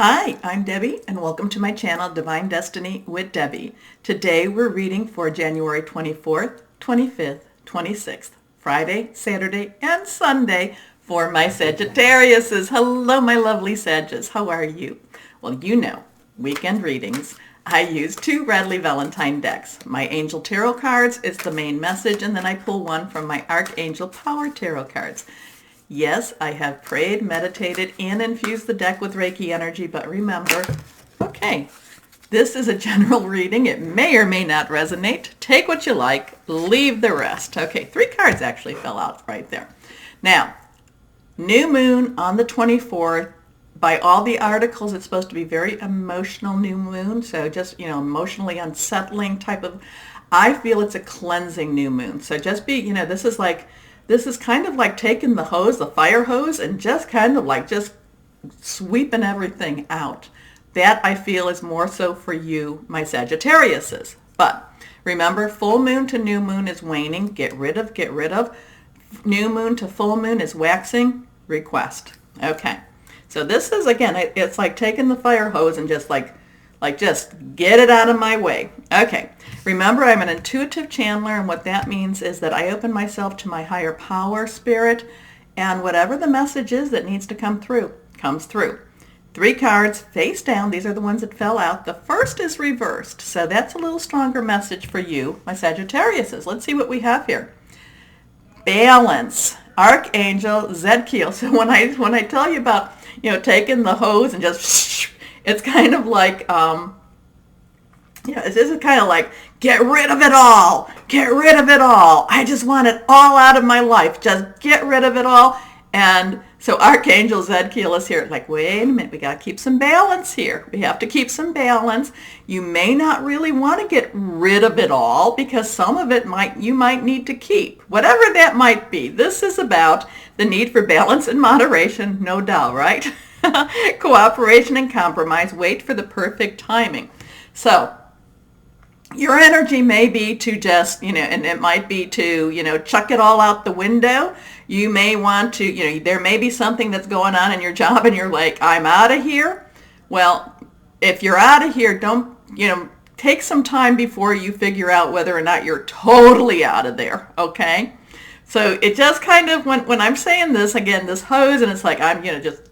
Hi, I'm Debbie, and welcome to my channel, Divine Destiny with Debbie. Today we're reading for January 24th, 25th, 26th, Friday, Saturday, and Sunday for my Sagittariuses. Hello, my lovely Sagittarius. How are you? Well, you know, weekend readings. I use two Radley Valentine decks. My Angel Tarot cards is the main message, and then I pull one from my Archangel Power Tarot cards. Yes, I have prayed, meditated, and infused the deck with Reiki energy, but remember, okay, this is a general reading. It may or may not resonate. Take what you like, leave the rest. Okay, 3 cards actually fell out right there. Now, new moon on the 24th. By all the articles, it's supposed to be very emotional new moon, so just, emotionally unsettling type of, I feel it's a cleansing new moon. So just be, this is kind of like taking the hose, the fire hose, and just kind of like just sweeping everything out. That I feel is more so for you, my Sagittariuses. But remember, full moon to new moon is waning. Get rid of. New moon to full moon is waxing. Request. Okay. So this is, again, it's like taking the fire hose and just just get it out of my way. Okay. Remember, I'm an intuitive channeler, and what that means is that I open myself to my higher power, spirit, and whatever the message is that needs to come through, comes through. 3 cards face down. These are the ones that fell out. The first is reversed, so that's a little stronger message for you, my Sagittariuses. Let's see what we have here. Balance. Archangel Zadkiel. So when I tell you about, taking the hose and just, it's kind of like, this is kind of like, get rid of it all. Get rid of it all. I just want it all out of my life. Just get rid of it all. And so Archangel Zadkiel is here. Like, wait a minute. We got to keep some balance here. We have to keep some balance. You may not really want to get rid of it all because some of it you might need to keep. Whatever that might be. This is about the need for balance and moderation. No doubt, right? Cooperation and compromise. Wait for the perfect timing. So your energy may be to just, and it might be to, chuck it all out the window. You may want to, there may be something that's going on in your job and you're like, I'm out of here. Well, if you're out of here, don't, take some time before you figure out whether or not you're totally out of there, okay? So it just kind of, when I'm saying this, again, this hose, and it's like, I'm, just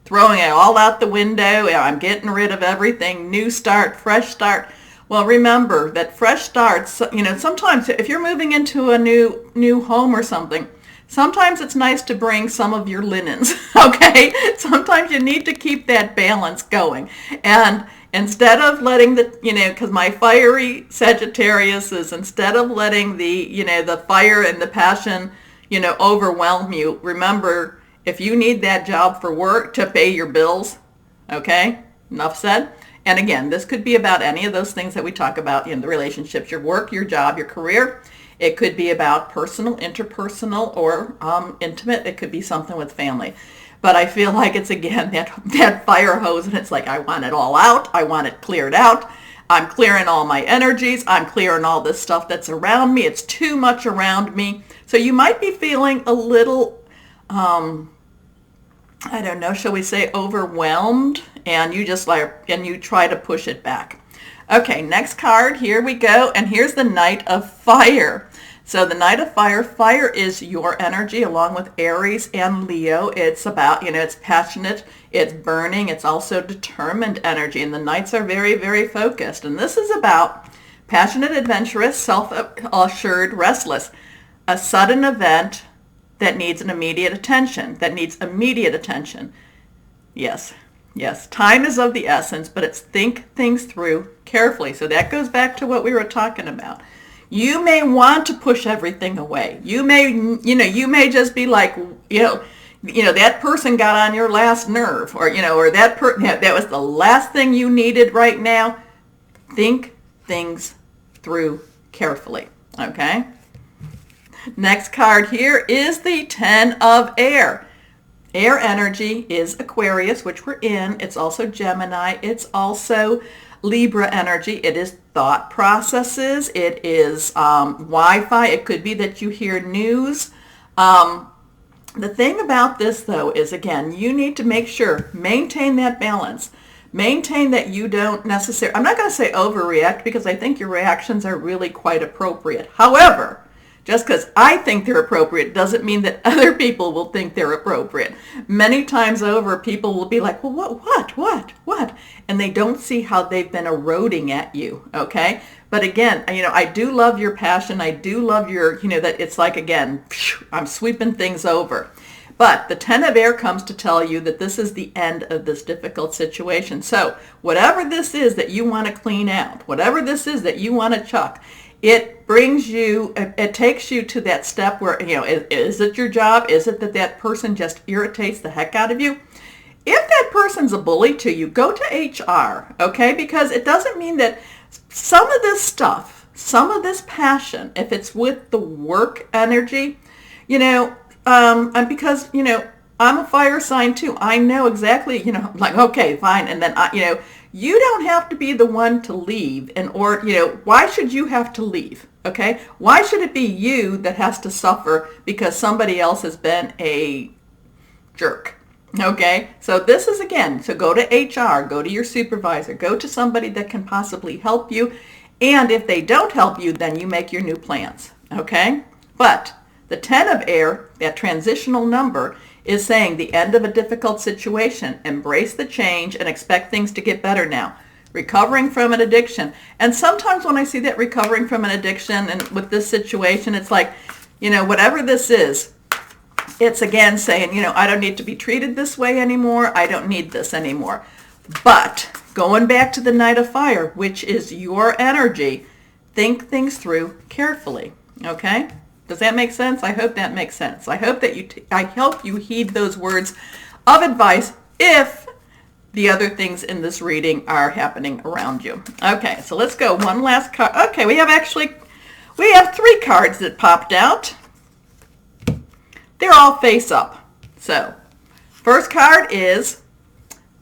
throwing it all out the window, I'm getting rid of everything, new start, fresh start. Well, remember that fresh starts, sometimes if you're moving into a new home or something, sometimes it's nice to bring some of your linens, okay? Sometimes you need to keep that balance going. And instead of letting because my fiery Sagittarius is, instead of letting the fire and the passion, overwhelm you, remember, if you need that job for work to pay your bills, okay? Enough said. And again, this could be about any of those things that we talk about in the relationships, your work, your job, your career. It could be about personal, interpersonal, or intimate. It could be something with family. But I feel like it's, again, that fire hose, and it's like, I want it all out. I want it cleared out. I'm clearing all my energies. I'm clearing all this stuff that's around me. It's too much around me. So you might be feeling a little, I don't know, shall we say overwhelmed, and you try to push it back. Okay, next card, here we go, and here's the Knight of Fire. So the Knight of Fire, fire is your energy along with Aries and Leo. It's about, it's passionate, it's burning, it's also determined energy, and the Knights are very, very focused. And this is about passionate, adventurous, self-assured, restless, a sudden event that needs immediate attention. Yes, time is of the essence, but it's think things through carefully. So that goes back to what we were talking about. You may want to push everything away. You may just be like, that person got on your last nerve, or that was the last thing you needed right now. Think things through carefully, okay? Next card here is the 10 of Air. Air energy is Aquarius, which we're in. It's also Gemini. It's also Libra energy. It is thought processes. It is Wi-Fi. It could be that you hear news. The thing about this, though, is, again, you need to make sure, maintain that balance. Maintain that you don't necessarily, I'm not going to say overreact, because I think your reactions are really quite appropriate. However, just because I think they're appropriate doesn't mean that other people will think they're appropriate. Many times over, people will be like, well, what? And they don't see how they've been eroding at you, okay? But again, I do love your passion. I do love your, that it's like, again, I'm sweeping things over. But the Ten of Air comes to tell you that this is the end of this difficult situation. So whatever this is that you want to clean out, whatever this is that you want to chuck, it brings you, it takes you to that step where, is it your job? Is it that person just irritates the heck out of you? If that person's a bully to you, go to HR, okay? Because it doesn't mean that some of this stuff, some of this passion, if it's with the work energy, and because, I'm a fire sign too. I know exactly, like, okay, fine. And then, you don't have to be the one to leave. Why should you have to leave? Okay. Why should it be you that has to suffer because somebody else has been a jerk? Okay. So this is, again, so go to HR, go to your supervisor, go to somebody that can possibly help you. And if they don't help you, then you make your new plans. Okay. But the 10 of Air, that transitional number, is saying the end of a difficult situation. Embrace the change and expect things to get better now. Recovering from an addiction. And sometimes when I see that recovering from an addiction and with this situation, it's like, whatever this is, it's again saying, I don't need to be treated this way anymore. I don't need this anymore. But going back to the Knight of Fire, which is your energy, think things through carefully. Okay? Does that make sense? I hope that makes sense. I hope that you heed those words of advice if the other things in this reading are happening around you. Okay, so let's go one last card. Okay, we have 3 cards that popped out. They're all face up. So, first card is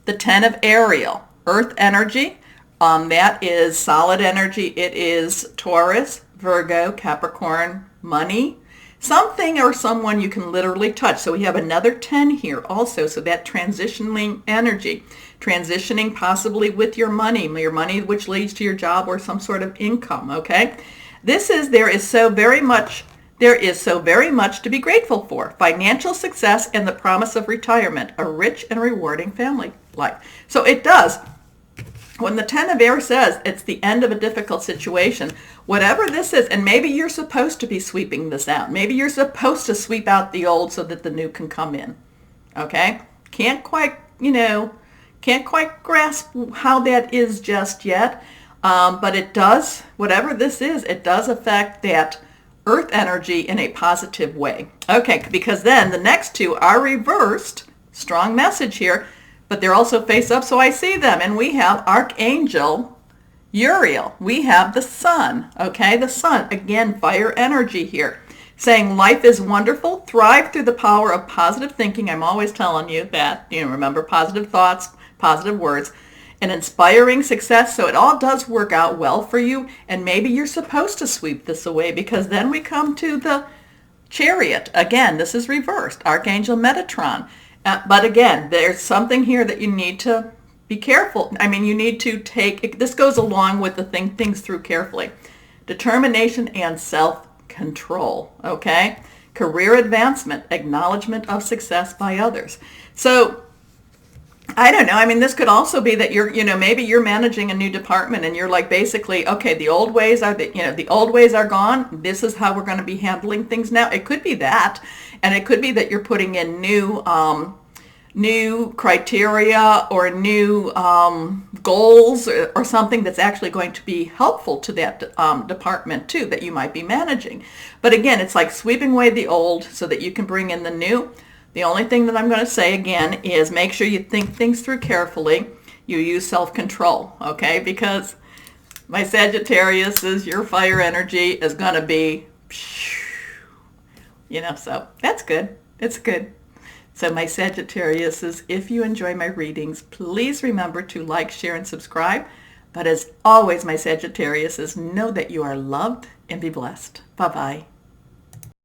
the 10 of Ariel, Earth energy. That is solid energy. It is Taurus, Virgo, Capricorn, money, something or someone you can literally touch. So we have another 10 here also. So that transitioning energy, transitioning possibly with your money which leads to your job or some sort of income. Okay. There is so very much to be grateful for. Financial success and the promise of retirement, a rich and rewarding family life. So it does. When the 10 of Air says it's the end of a difficult situation, whatever this is, and maybe you're supposed to be sweeping this out. Maybe you're supposed to sweep out the old so that the new can come in. Okay? Can't quite grasp how that is just yet. But it does, whatever this is, it does affect that earth energy in a positive way. Okay, because then the next 2 are reversed. Strong message here. But they're also face up, so I see them. And we have Archangel Uriel. We have the sun, okay? The sun, again, fire energy here. Saying life is wonderful. Thrive through the power of positive thinking. I'm always telling you that. Remember, positive thoughts, positive words. And inspiring success. So it all does work out well for you. And maybe you're supposed to sweep this away, because then we come to the Chariot. Again, this is reversed. Archangel Metatron. But again, there's something here that you need to be careful. You need to this goes along with the things through carefully. Determination and self-control, okay? Career advancement, acknowledgement of success by others. So, I don't know. This could also be that maybe you're managing a new department and you're like, basically, okay, the old ways are gone. This is how we're going to be handling things now. It could be that. And it could be that you're putting in new criteria or new goals or something that's actually going to be helpful to that department too, that you might be managing. But again, it's like sweeping away the old so that you can bring in the new. The only thing that I'm going to say again is make sure you think things through carefully. You use self-control, okay? Because my Sagittarius is your fire energy is going to be, so that's good. It's good. So my Sagittarius is, if you enjoy my readings, please remember to like, share, and subscribe. But as always, my Sagittarius is, know that you are loved and be blessed. Bye-bye.